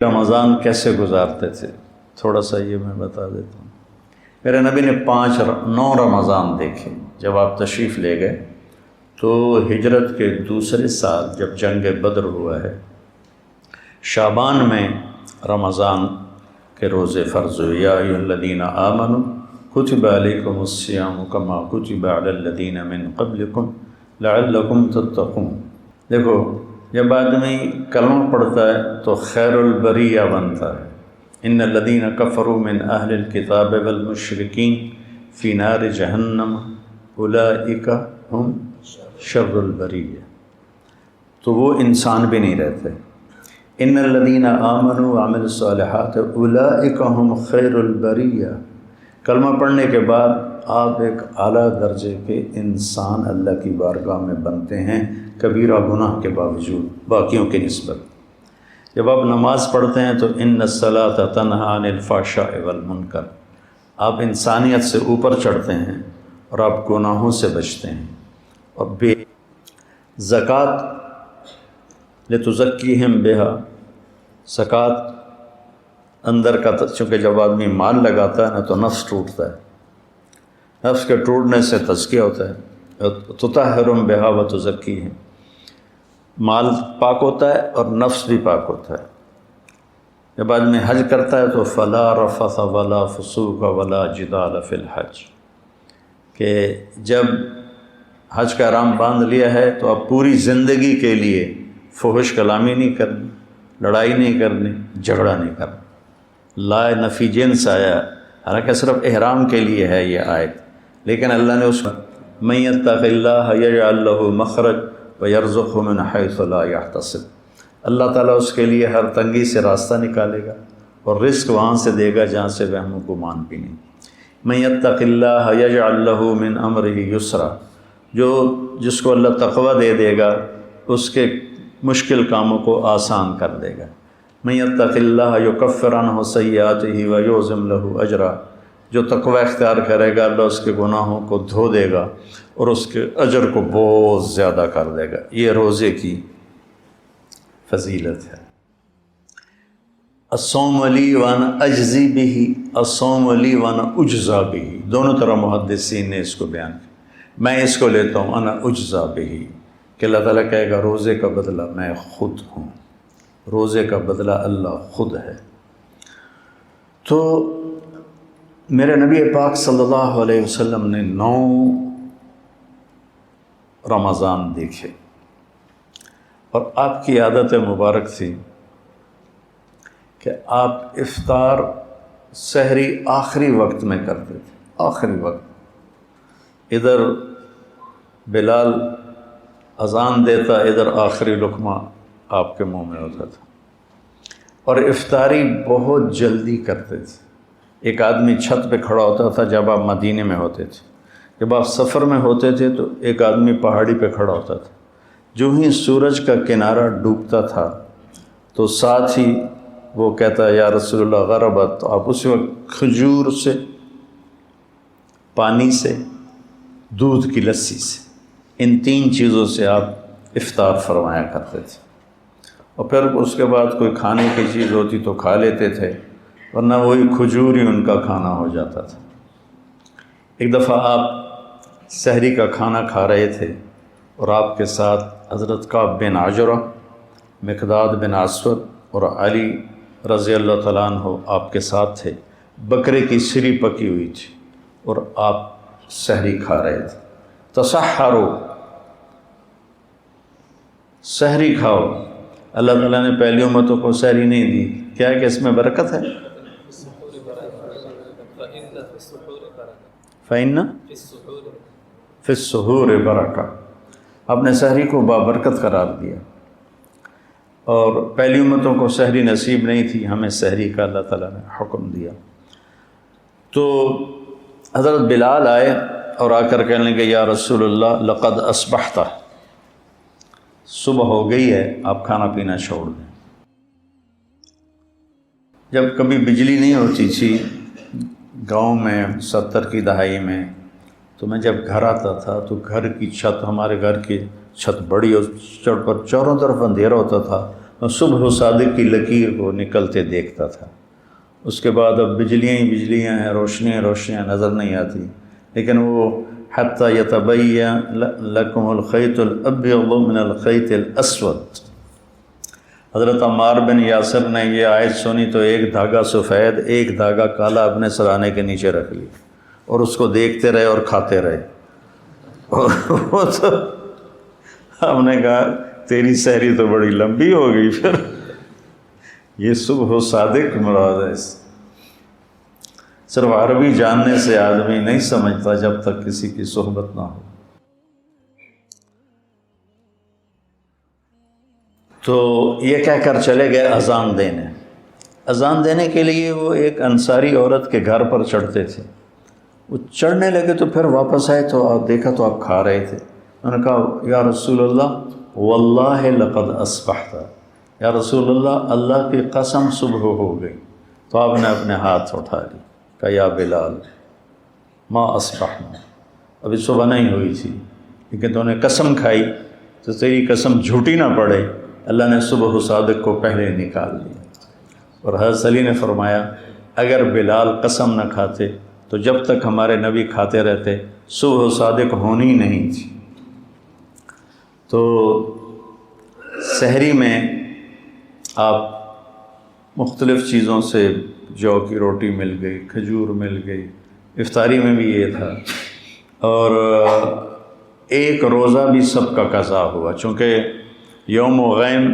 رمضان کیسے گزارتے تھے تھوڑا سا یہ میں بتا دیتا ہوں۔ میرے نبی نے 9 رمضان دیکھے۔ جب آپ تشریف لے گئے تو ہجرت کے دوسرے سال جب جنگ بدر ہوا ہے، شعبان میں رمضان کے روزے فرض ہوئے۔ یا ایھا الذین آمنوا کتب علیکم الصیام کما کتب علی الذین من قبلکم لعلکم تتقون۔ دیکھو، جب آدمی کلمہ پڑھتا ہے تو خیر البریہ بنتا ہے۔ ان الذین کفروا من اہل الکتاب والمشرکین فی نار جہنم اولئک ہم شر البریہ، تو وہ انسان بھی نہیں رہتے۔ ان الذین آمنوا وعملوا الصالحات اولئک ہم خیر البریہ، کلمہ پڑھنے کے بعد آپ ایک اعلیٰ درجے کے انسان اللہ کی بارگاہ میں بنتے ہیں، کبیرہ گناہ کے باوجود باقیوں کی نسبت۔ جب آپ نماز پڑھتے ہیں تو ان الصلاۃ تنہی عن الفحشاء والمنکر، آپ انسانیت سے اوپر چڑھتے ہیں اور آپ گناہوں سے بچتے ہیں۔ اور بے زکوٰۃ لتزکیہم بہا، زکوٰۃ اندر کا، چونکہ جب آدمی مال لگاتا ہے نا تو نفس ٹوٹتا ہے، نفس کے ٹوٹنے سے تزکیہ ہوتا ہے۔ تطہرہم بہا وتزکیہم، مال پاک ہوتا ہے اور نفس بھی پاک ہوتا ہے۔ جب آدمی حج کرتا ہے تو فلا رفث ولا فسوق ولا جدال فی الحج، کہ جب حج کا احرام باندھ لیا ہے تو اب پوری زندگی کے لیے فحش کلامی نہیں کرنی، لڑائی نہیں کرنی، جھگڑا نہیں کرنا۔ لا نفی جنس آیا، حالانکہ صرف احرام کے لیے ہے یہ آیت، لیکن اللہ نے اس من یتق اللہ یجعل لہ مخرج ویرزقہ من حیث لا یحتسب، اللہ تعالیٰ اس کے لیے ہر تنگی سے راستہ نکالے گا اور رزق وہاں سے دے گا جہاں سے وہم و گمان بھی نہیں۔ من یتق اللہ یجعل لہ من امرہ یسرا، جس کو اللہ تقوی دے گا اس کے مشکل کاموں کو آسان کر دے گا۔ من یتق اللہ یکفر عنہ سیئاتہ ویعظم لہ اجرا، جو تقوی اختیار کرے گا اللہ اس کے گناہوں کو دھو دے گا اور اس کے اجر کو بہت زیادہ کر دے گا۔ یہ روزے کی فضیلت ہے۔ الصوم لی وانا اجزی بہ، الصوم لی وانا اجزا بہ، دونوں طرح محدثین نے اس کو بیان کیا۔ میں اس کو لیتا ہوں انا اجزا بہ، کہ اللہ تعالیٰ کہے گا روزے کا بدلہ میں خود ہوں، روزے کا بدلہ اللہ خود ہے۔ تو میرے نبی پاک صلی اللہ علیہ وسلم نے 9 رمضان دیکھے، اور آپ کی عادت مبارک تھی کہ آپ افطار سحری آخری وقت میں کرتے تھے، آخری وقت، ادھر بلال اذان دیتا، ادھر آخری لقمہ آپ کے منہ میں ہوتا تھا، اور افطاری بہت جلدی کرتے تھے۔ ایک آدمی چھت پہ کھڑا ہوتا تھا جب آپ مدینے میں ہوتے تھے، جب آپ سفر میں ہوتے تھے تو ایک آدمی پہاڑی پہ کھڑا ہوتا تھا، جو ہی سورج کا کنارہ ڈوبتا تھا تو ساتھ ہی وہ کہتا یا رسول اللہ غربت، تو آپ اسی وقت کھجور سے، پانی سے، دودھ کی لسی سے، ان 3 چیزوں سے آپ افطار فرمایا کرتے تھے، اور پھر اس کے بعد کوئی کھانے کی چیز ہوتی تو کھا لیتے تھے، ورنہ وہی کھجور ہی ان کا کھانا ہو جاتا تھا۔ ایک دفعہ آپ سحری کا کھانا کھا رہے تھے اور آپ کے ساتھ حضرت کعب بن عجرہ، مقداد بن اسود اور علی رضی اللہ تعالیٰ عنہ آپ کے ساتھ تھے۔ بکرے کی سری پکی ہوئی تھی اور آپ سحری کھا رہے تھے۔ تسحروا، سحری کھاؤ۔ اللہ تعالیٰ نے پہلی امتوں کو سحری نہیں دی، کیا ہے کہ اس میں برکت ہے؟ فَإِنَّ فِي السُّحُورِ بَرَكَةٌ، آپ نے سحری کو بابرکت قرار دیا، اور پہلی امتوں کو سحری نصیب نہیں تھی، ہمیں سحری کا اللہ تعالیٰ نے حکم دیا۔ تو حضرت بلال آئے اور آ کر کہنے لگے یا رسول اللہ لقد اصبحت، صبح ہو گئی ہے، آپ کھانا پینا چھوڑ دیں۔ جب کبھی بجلی نہیں ہوتی تھی گاؤں میں 70 کی دہائی میں، تو میں جب گھر آتا تھا تو گھر کی چھت، ہمارے گھر کی چھت بڑی اور پر چاروں طرف اندھیرا ہوتا تھا، اور صبح و صادق کی لکیر کو نکلتے دیکھتا تھا۔ اس کے بعد اب بجلیاں ہی بجلیاں ہیں، روشنیاں روشنیاں نظر نہیں آتی، لیکن وہ حتی یتبین لکم الخیط الابیض من الخیط الاسود، حضرت عمار بن یاسر نے یہ آیت سنی تو ایک دھاگا سفید ایک دھاگا کالا اپنے سرانے کے نیچے رکھ لی اور اس کو دیکھتے رہے اور کھاتے رہے۔ اور وہ تو ہم نے کہا تیری سحری تو بڑی لمبی ہو گئی، پھر یہ صبح و صادق مراد ہے۔ صرف عربی جاننے سے آدمی نہیں سمجھتا جب تک کسی کی صحبت نہ ہو۔ تو یہ کہہ کر چلے گئے اذان دینے۔ اذان دینے کے لیے وہ ایک انصاری عورت کے گھر پر چڑھتے تھے، وہ چڑھنے لگے تو پھر واپس آئے تو آپ دیکھا تو آپ کھا رہے تھے۔ انہوں نے کہا یا رسول اللہ واللہ لقد اصبحت، یا رسول اللہ اللہ کی قسم صبح ہو گئی۔ تو آپ نے اپنے ہاتھ اٹھا لی، کہا یا بلال ما اصبحنا، ابھی صبح نہیں ہوئی تھی لیکن تو نے قسم کھائی تو تیری قسم جھوٹی نہ پڑے، اللہ نے صبح و صادق کو پہلے نکال دیا۔ اور حضرت علی نے فرمایا اگر بلال قسم نہ کھاتے تو جب تک ہمارے نبی کھاتے رہتے صبح و صادق ہونی نہیں تھی۔ تو سحری میں آپ مختلف چیزوں سے، جو کی روٹی مل گئی، کھجور مل گئی، افطاری میں بھی یہ تھا، اور ایک روزہ بھی سب کا قضا ہوا، چونکہ یوم غیم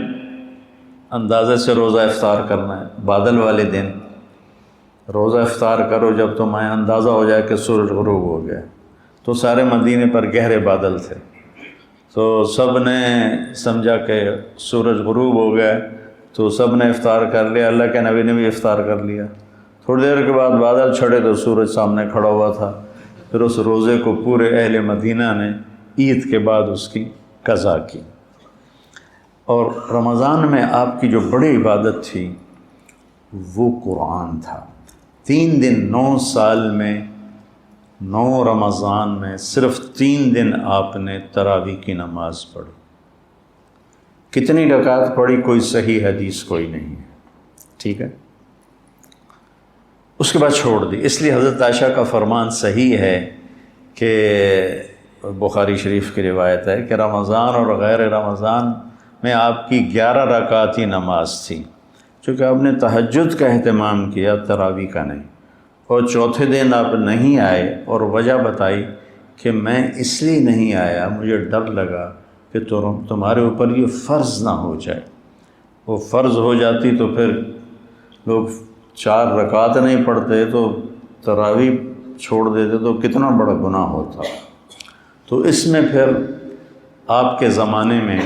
اندازے سے روزہ افطار کرنا ہے، بادل والے دن روزہ افطار کرو جب تمہیں اندازہ ہو جائے کہ سورج غروب ہو گیا۔ تو سارے مدینے پر گہرے بادل تھے، تو سب نے سمجھا کہ سورج غروب ہو گیا، تو سب نے افطار کر لیا، اللہ کے نبی نے بھی افطار کر لیا۔ تھوڑی دیر کے بعد بادل چھڑے تو سورج سامنے کھڑا ہوا تھا، پھر اس روزے کو پورے اہل مدینہ نے عید کے بعد اس کی قضا کی۔ اور رمضان میں آپ کی جو بڑی عبادت تھی وہ قرآن تھا۔ 3 دن 9 سال میں 9 رمضان میں صرف 3 دن آپ نے تراویح کی نماز پڑھی۔ کتنی رکعت پڑھی کوئی صحیح حدیث کوئی نہیں ہے، ٹھیک ہے۔ اس کے بعد چھوڑ دی، اس لیے حضرت عائشہ کا فرمان صحیح ہے کہ بخاری شریف کی روایت ہے کہ رمضان اور غیر رمضان میں آپ کی 11 رکعت ہی نماز تھی، چونکہ آپ نے تہجد کا اہتمام کیا، تراویح کا نہیں۔ اور چوتھے دن آپ نہیں آئے اور وجہ بتائی کہ میں اس لیے نہیں آیا، مجھے ڈر لگا کہ تمہارے اوپر یہ فرض نہ ہو جائے، وہ فرض ہو جاتی تو پھر لوگ 4 رکعت نہیں پڑھتے تو تراویح چھوڑ دیتے تو کتنا بڑا گناہ ہوتا۔ تو اس میں پھر آپ کے زمانے میں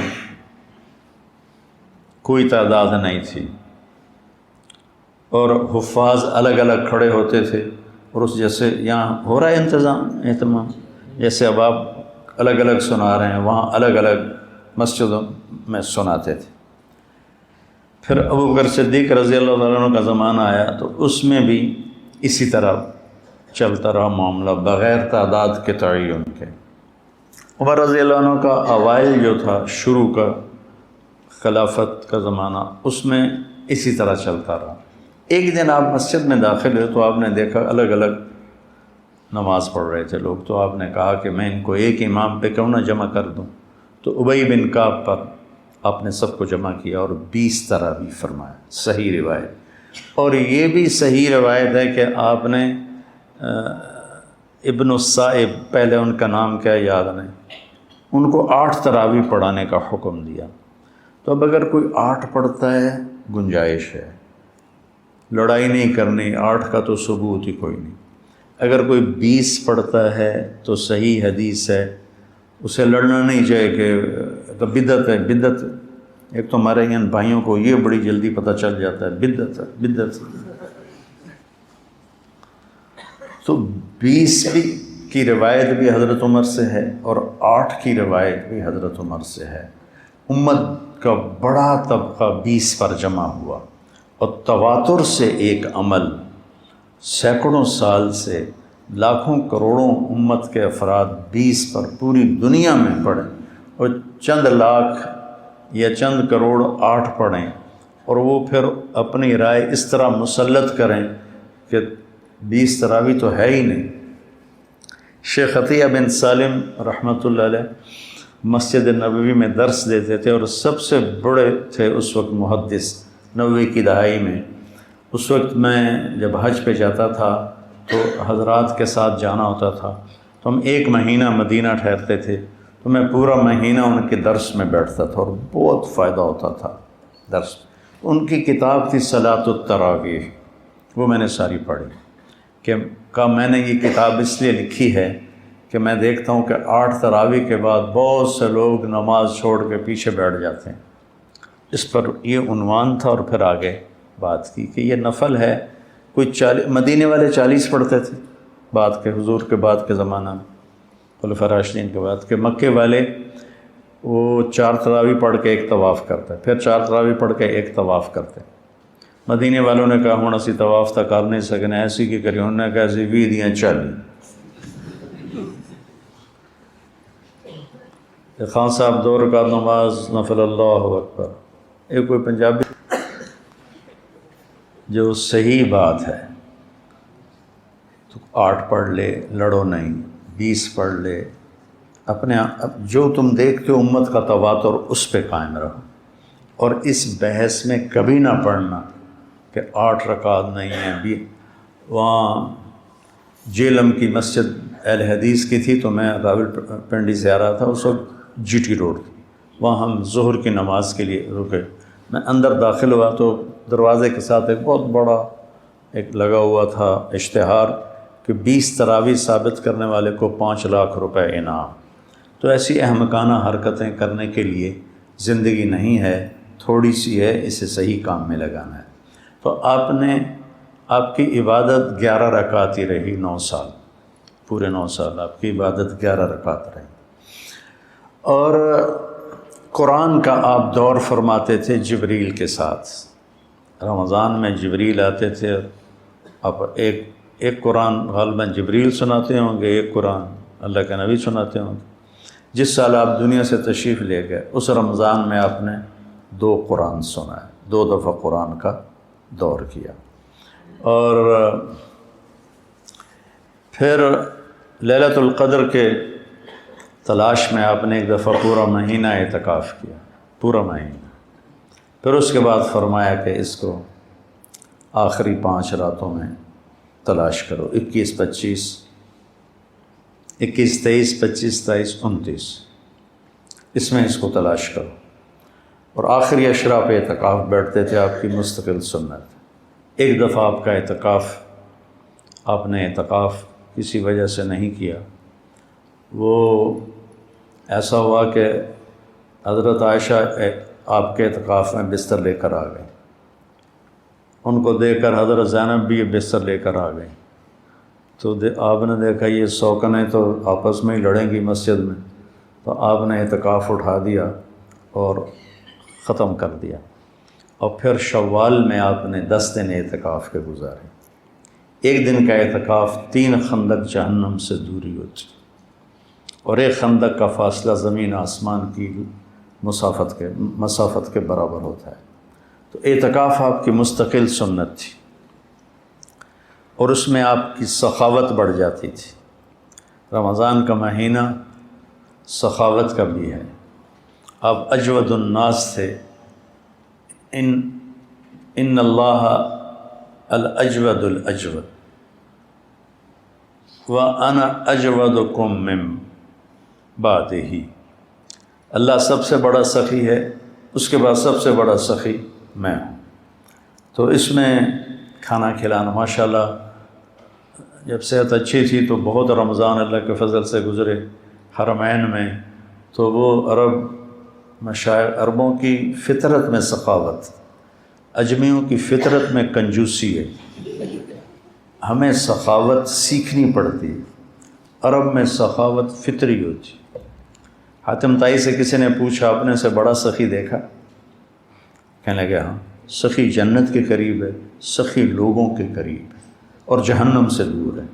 کوئی تعداد نہیں تھی، اور حفاظ الگ الگ کھڑے ہوتے تھے، اور اس جیسے یہاں ہو رہا ہے اہتمام، جیسے اب آپ الگ الگ سنا رہے ہیں وہاں الگ الگ مسجدوں میں سناتے تھے۔ پھر ابوبکر صدیق رضی اللہ تعالیٰ عنہ کا زمانہ آیا تو اس میں بھی اسی طرح چلتا رہا معاملہ بغیر تعداد کے تعین کے۔ عمر رضی اللہ عنہ کا اوائل جو تھا، شروع کا خلافت کا زمانہ، اس میں اسی طرح چلتا رہا۔ ایک دن آپ مسجد میں داخل ہوئے تو آپ نے دیکھا الگ الگ نماز پڑھ رہے تھے لوگ، تو آپ نے کہا کہ میں ان کو ایک امام پہ کیوں نہ جمع کر دوں، تو ابی بن کعب پر آپ نے سب کو جمع کیا اور 20 تراویح فرمایا، صحیح روایت۔ اور یہ بھی صحیح روایت ہے کہ آپ نے ابن الصائب، پہلے ان کا نام کیا یاد نہیں، ان کو 8 تراویح پڑھانے کا حکم دیا۔ تو اب اگر کوئی 8 پڑھتا ہے گنجائش ہے، لڑائی نہیں کرنی، 8 کا تو ثبوت ہی کوئی نہیں۔ اگر کوئی 20 پڑھتا ہے تو صحیح حدیث ہے، اسے لڑنا نہیں چاہیے کہ تو بدعت ہے۔ بدعت ایک تو ہمارے یہاں بھائیوں کو یہ بڑی جلدی پتہ چل جاتا ہے، بدعت ہے بدعت۔ تو 20 کی روایت بھی حضرت عمر سے ہے اور 8 کی روایت بھی حضرت عمر سے ہے۔ امت کا بڑا طبقہ 20 پر جمع ہوا، اور تواتر سے ایک عمل سینکڑوں سال سے لاکھوں کروڑوں امت کے افراد 20 پر پوری دنیا میں پڑھیں، اور چند لاکھ یا چند کروڑ 8 پڑھیں اور وہ پھر اپنی رائے اس طرح مسلط کریں کہ 20 تراویح تو ہے ہی نہیں۔ شیخ عطیہ بن سالم رحمۃ اللہ علیہ مسجد نبوی میں درس دیتے تھے اور سب سے بڑے تھے اس وقت محدث 90 کی دہائی میں۔ اس وقت میں جب حج پہ جاتا تھا تو حضرات کے ساتھ جانا ہوتا تھا، تو ہم 1 مہینہ مدینہ ٹھہرتے تھے، تو میں پورا مہینہ ان کے درس میں بیٹھتا تھا اور بہت فائدہ ہوتا تھا درس۔ ان کی کتاب تھی صلاۃ التراویح، وہ میں نے ساری پڑھی کہ میں نے یہ کتاب اس لیے لکھی ہے کہ میں دیکھتا ہوں کہ 8 تراویح کے بعد بہت سے لوگ نماز چھوڑ کے پیچھے بیٹھ جاتے ہیں۔ اس پر یہ عنوان تھا اور پھر آگے بات کی کہ یہ نفل ہے۔ کوئی مدینے والے 40 پڑھتے تھے بعد کے، حضور کے بعد کے زمانہ میں، خلفاء راشدین کے بعد کے۔ مکے والے وہ 4 تراویح پڑھ کے 1 طواف کرتے، پھر 4 تراویح پڑھ کے 1 طواف کرتے۔ مدینے والوں نے کہا ہن اسی طواف تک کر نہیں سکنے، ایسی کی کری، انہوں نے کہا ایسی 20 دیاں 40۔ خان صاحب 2 رکعت نماز نفل، اللہ اکبر۔ ایک کوئی پنجابی جو صحیح بات ہے تو 8 پڑھ لے، لڑو نہیں، 20 پڑھ لے، اپنے جو تم دیکھتے ہو امت کا تواتر اس پہ قائم رہو، اور اس بحث میں کبھی نہ پڑھنا کہ 8 رکعت نہیں ہیں۔ بھی وہاں جیلم کی مسجد اہل حدیث کی تھی، تو میں راول پنڈی سے آ رہا تھا، اس وقت جی ٹی روڈ تھی، وہاں ہم ظہر کی نماز کے لیے رکے۔ میں اندر داخل ہوا تو دروازے کے ساتھ ایک بہت بڑا ایک لگا ہوا تھا اشتہار کہ 20 تراویح ثابت کرنے والے کو 5 لاکھ روپے انعام۔ تو ایسی احمقانہ حرکتیں کرنے کے لیے زندگی نہیں ہے، تھوڑی سی ہے، اسے صحیح کام میں لگانا ہے۔ تو آپ کی عبادت 11 رکعت ہی رہی 9 سال، پورے 9 سال آپ کی عبادت 11 رکعت رہی۔ اور قرآن کا آپ دور فرماتے تھے جبریل کے ساتھ۔ رمضان میں جبریل آتے تھے، اب ایک قرآن غالباً جبریل سناتے ہوں گے، ایک قرآن اللہ کے نبی سناتے ہوں گے۔ جس سال آپ دنیا سے تشریف لے گئے اس رمضان میں آپ نے 2 قرآن سنائے، 2 دفعہ قرآن کا دور کیا۔ اور پھر لیلۃ القدر کے تلاش میں آپ نے ایک دفعہ پورا مہینہ اعتکاف کیا، پورا مہینہ۔ پھر اس کے بعد فرمایا کہ اس کو آخری 5 راتوں میں تلاش کرو، 21، 25، 21، 23، 25، 23، 29، اس میں اس کو تلاش کرو۔ اور آخری اشرا پہ اعتکاف بیٹھتے تھے، آپ کی مستقل سنت۔ ایک دفعہ آپ کا اعتکاف، آپ نے اعتکاف کسی وجہ سے نہیں کیا، وہ ایسا ہوا کہ حضرت عائشہ آپ کے اعتکاف میں بستر لے کر آ گئیں۔ ان کو دیکھ کر حضرت زینب بھی یہ بستر لے کر آ گئیں، تو آپ نے دیکھا یہ سوکنیں تو آپس میں ہی لڑیں گی مسجد میں، تو آپ نے اعتکاف اٹھا دیا اور ختم کر دیا۔ اور پھر شوال میں آپ نے 10 دن اعتکاف کے گزارے۔ ایک دن کا اعتکاف 3 خندق جہنم سے دوری ہوتی، اور ایک خندق کا فاصلہ زمین آسمان کی مسافت کے برابر ہوتا ہے۔ تو اعتکاف آپ کی مستقل سنت تھی، اور اس میں آپ کی سخاوت بڑھ جاتی تھی۔ رمضان کا مہینہ سخاوت کا بھی ہے۔ آپ اجود الناس تھے، ان اللہ الاجود الاجود وانا اجودکم من بعدہ۔ اللہ سب سے بڑا سخی ہے، اس کے بعد سب سے بڑا سخی میں ہوں۔ تو اس میں کھانا کھلانا، ماشاءاللہ جب صحت اچھی تھی تو بہت رمضان اللہ کے فضل سے گزرے حرمین میں، تو وہ عربوں کی فطرت میں سخاوت، اجمیوں کی فطرت میں کنجوسی ہے۔ ہمیں سخاوت سیکھنی پڑتی ہے، عرب میں سخاوت فطری ہوتی۔ حاتم طائی سے کسی نے پوچھا اپنے سے بڑا سخی دیکھا؟ کہنے لگے ہاں، سخی جنت کے قریب ہے، سخی لوگوں کے قریب ہے اور جہنم سے دور ہے،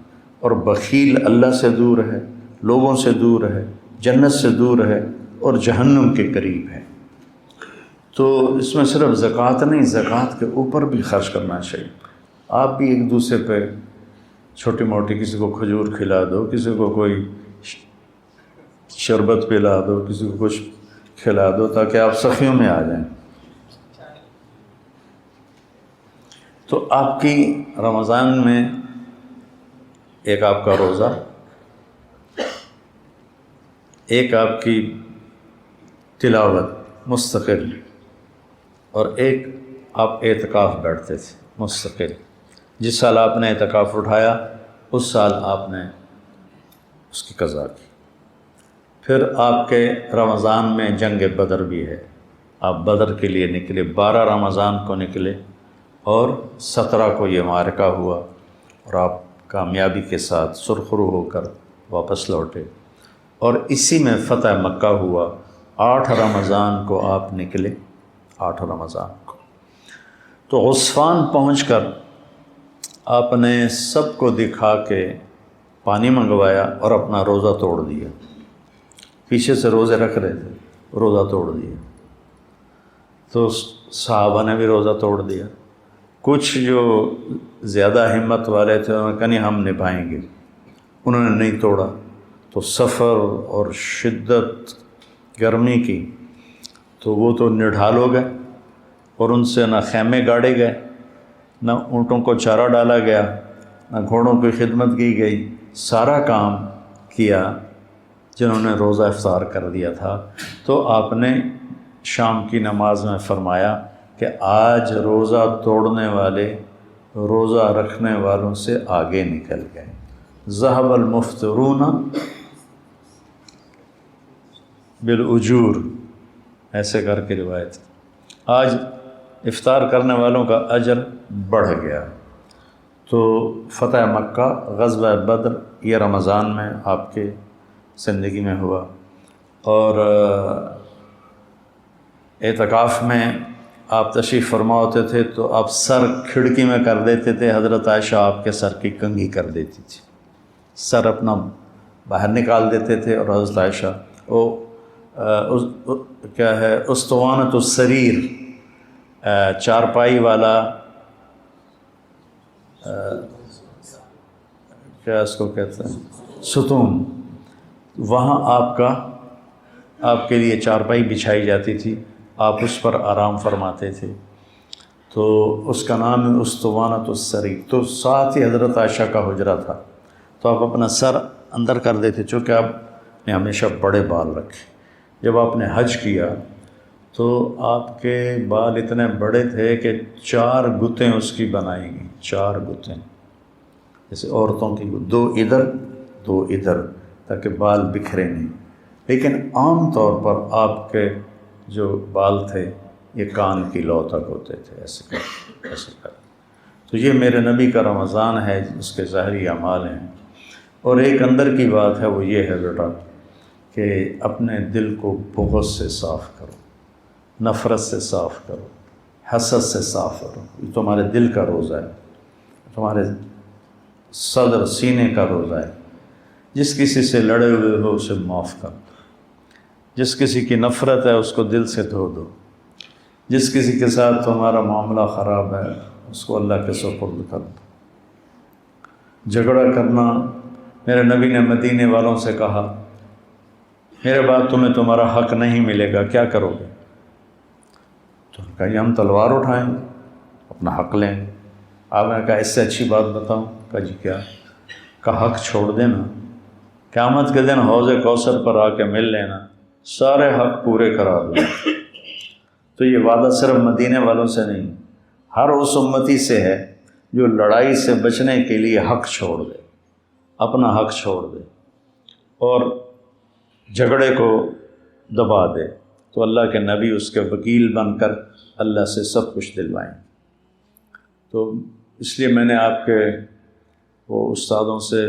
اور بخیل اللہ سے دور ہے، لوگوں سے دور ہے، جنت سے دور ہے اور جہنم کے قریب ہے۔ تو اس میں صرف زکوٰۃ نہیں، زکوٰۃ کے اوپر بھی خرچ کرنا چاہیے۔ آپ بھی ایک دوسرے پہ چھوٹی موٹی، کسی کو کھجور کھلا دو، کسی کو کوئی شربت پلا دو، کسی کو کچھ کھلا دو، تاکہ آپ سخیوں میں آ جائیں۔ تو آپ کی رمضان میں ایک آپ کا روزہ، ایک آپ کی تلاوت مستقل، اور ایک آپ اعتکاف بیٹھتے تھے مستقل۔ جس سال آپ نے اعتکاف اٹھایا اس سال آپ نے اس کی قضا کی۔ پھر آپ کے رمضان میں جنگ بدر بھی ہے، آپ بدر کے لیے نکلے، 12 رمضان کو نکلے اور 17 کو یہ معرکہ ہوا، اور آپ کامیابی کے ساتھ سرخرو ہو کر واپس لوٹے، اور اسی میں فتح مکہ ہوا۔ 8 رمضان کو آپ نکلے، 8 رمضان کو۔ تو غصفان پہنچ کر آپ نے سب کو دکھا کے پانی منگوایا اور اپنا روزہ توڑ دیا۔ پیچھے سے روزے رکھ رہے تھے، روزہ توڑ دیا۔ تو صحابہ نے بھی روزہ توڑ دیا۔ کچھ جو زیادہ ہمت والے تھے انہوں نے کہا نہیں ہم نبھائیں گے، انہوں نے نہیں توڑا۔ تو سفر اور شدت گرمی کی، تو وہ تو نڈھال ہو گئے، اور ان سے نہ خیمے گاڑے گئے، نہ اونٹوں کو چارہ ڈالا گیا، نہ گھوڑوں کی خدمت کی گئی۔ سارا کام کیا جنہوں نے روزہ افطار کر دیا تھا۔ تو آپ نے شام کی نماز میں فرمایا کہ آج روزہ توڑنے والے روزہ رکھنے والوں سے آگے نکل گئے۔ ذہب المفطرون بالاجور، ایسے کر کے روایت، آج افطار کرنے والوں کا اجر بڑھ گیا۔ تو فتح مکہ، غزوہ بدر، یہ رمضان میں آپ کے زندگی میں ہوا۔ اور اعتکاف میں آپ تشریف فرما ہوتے تھے تو آپ سر کھڑکی میں کر دیتے تھے، حضرت عائشہ آپ کے سر کی کنگھی کر دیتی تھی، سر اپنا باہر نکال دیتے تھے، اور حضرت عائشہ کیا ہے اسطوانۃ السریر، چارپائی والا، کیا اس کو کہتے ہیں، ستون، وہاں آپ کے لیے چارپائی بچھائی جاتی تھی، آپ اس پر آرام فرماتے تھے۔ تو اس کا نام ہے اسطوانۃ السریر۔ تو ساتھ ہی حضرت عائشہ کا حجرہ تھا، تو آپ اپنا سر اندر کر دیتے، چونکہ آپ نے ہمیشہ بڑے بال رکھے۔ جب آپ نے حج کیا تو آپ کے بال اتنے بڑے تھے کہ 4 گتیں اس کی بنائی گئیں، 4 گتیں، جیسے عورتوں کی 2 ادھر 2 ادھر، تاکہ بال بکھرے نہیں۔ لیکن عام طور پر آپ کے جو بال تھے یہ کان کی لو تک ہوتے تھے، ایسے کر۔ تو یہ میرے نبی کا رمضان ہے، اس کے ظاہری اعمال ہیں۔ اور ایک اندر کی بات ہے، وہ یہ ہے بیٹا کہ اپنے دل کو بغض سے صاف کرو، نفرت سے صاف کرو، حسد سے صاف کرو۔ یہ تمہارے دل کا روزہ ہے، تمہارے صدر سینے کا روزہ ہے۔ جس کسی سے لڑے ہوئے ہو اسے معاف کر دو، جس کسی کی نفرت ہے اس کو دل سے دھو دو، جس کسی کے ساتھ تمہارا معاملہ خراب ہے اس کو اللہ کے سپرد کر دو۔ جھگڑا کرنا، میرے نبی نے مدینے والوں سے کہا میرے بعد تمہیں تمہارا حق نہیں ملے گا، کیا کرو گے؟ تو کہا ہم تلوار اٹھائیں گے، اپنا حق لیں گے۔ آپ نے کہا اس سے اچھی بات بتاؤں؟ کہا جی کیا؟ کہا حق چھوڑ دینا، قیامت کے دن حوض کوثر پر آ کے مل لینا، سارے حق پورے کرا دو۔ تو یہ وعدہ صرف مدینے والوں سے نہیں، ہر اس امتی سے ہے جو لڑائی سے بچنے کے لیے حق چھوڑ دے، اپنا حق چھوڑ دے اور جھگڑے کو دبا دے، تو اللہ کے نبی اس کے وکیل بن کر اللہ سے سب کچھ دلوائیں۔ تو اس لیے میں نے آپ کے وہ استادوں سے